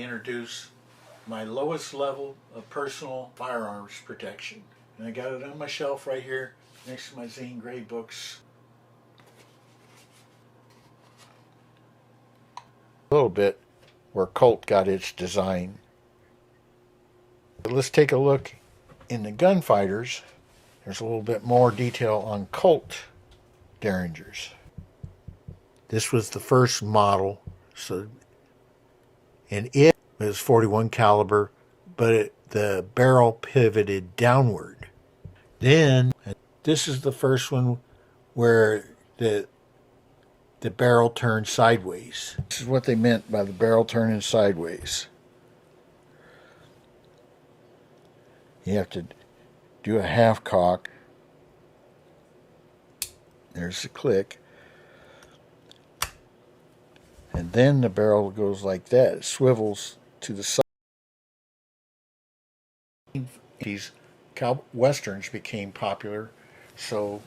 Introduce my lowest level of personal firearms protection. And I got it on my shelf right here next to my zine grade books. A little bit where Colt got its design. But let's take a look in the gunfighters. There's a little bit more detail on Colt derringers. This was the first model, and it was 41 caliber, but the barrel pivoted downward. Then this is the first one where the barrel turned sideways. This is what they meant by the barrel turning sideways. You have to do a half cock. There's the click. And then the barrel goes like that. It swivels to the side. These Westerns became popular, so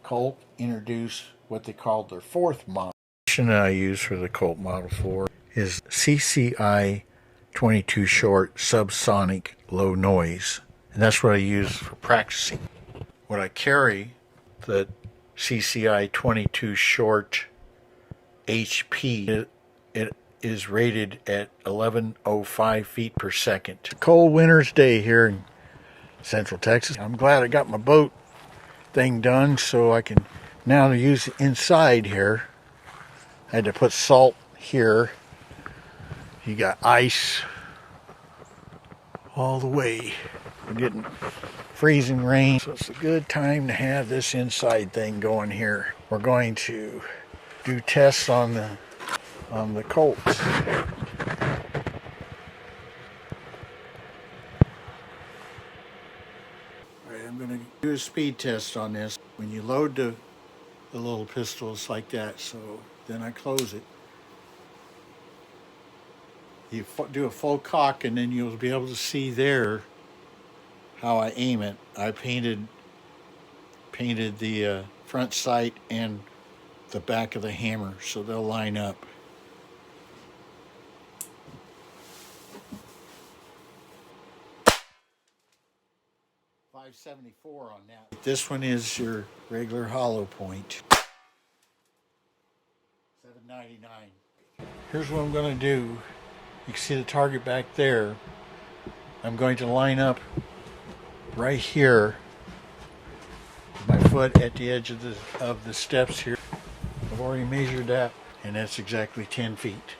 Colt introduced what they called their fourth model. The that I use for the Colt Model 4 is CCI 22 short subsonic low noise. And that's what I use for practicing. When I carry the CCI 22 short HP, it is rated at 1105 feet per second. Cold winter's day here in Central Texas. I'm glad I got my boat thing done so I can now use it inside here. I had to put salt here. You got ice all the way. We're getting freezing rain, so it's a good time to have this inside thing going here. We're going to do tests on the Colts. Alright, I'm going to do a speed test on this. When you load the little pistols like that, so then I close it. You do a full cock and then you'll be able to see there how I aim it. I painted the front sight and the back of the hammer so they'll line up. .574 on that. This one is your regular hollow point. $7.99. Here's what I'm going to do. You can see the target back there. I'm going to line up right here, my foot at the edge of the steps here. I've already measured that, and that's exactly 10 feet.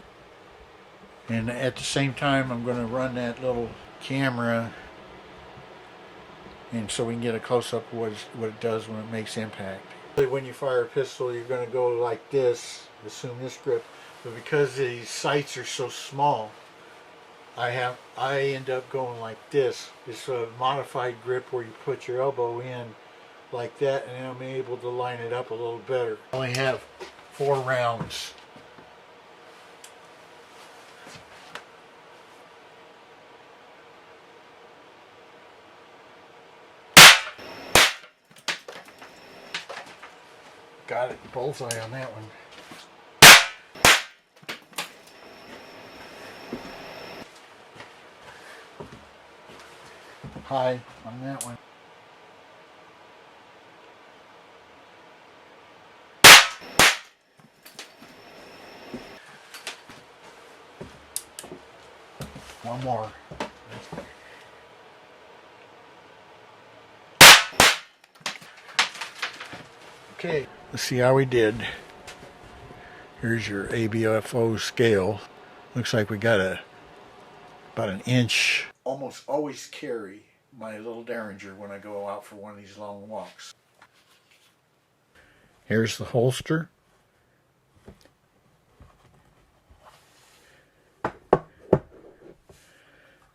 And at the same time, I'm going to run that little camera, and so we can get a close-up of what it does when it makes impact. When you fire a pistol, you're going to go like this, assume this grip, but because these sights are so small, I end up going like this. It's a modified grip where you put your elbow in like that, and I'm able to line it up a little better. I only have 4 rounds. Got it, bullseye on that one. High on that one. One more. Okay, let's see how we did. Here's your ABFO scale. Looks like we got about an inch. Almost always carry my little derringer when I go out for one of these long walks. Here's the holster.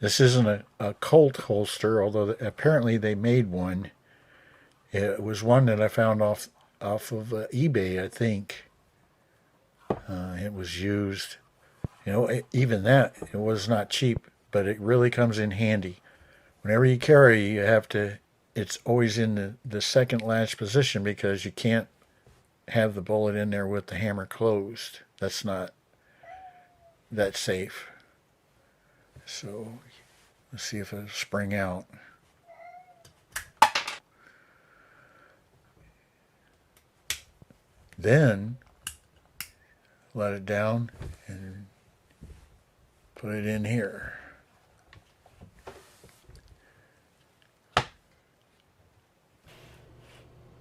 This isn't a Colt holster, although apparently they made one. It was one that I found off of eBay, I think. It was used. You know, even that, it was not cheap, but it really comes in handy. Whenever you carry, you have to, it's always in the second latch position because you can't have the bullet in there with the hammer closed. That's not that safe. So let's see if it'll spring out. Then let it down and put it in here.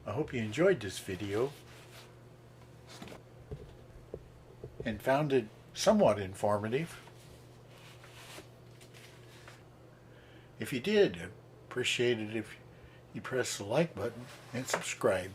I hope you enjoyed this video and found it somewhat informative. If you did, I'd appreciate it if you press the like button and subscribe.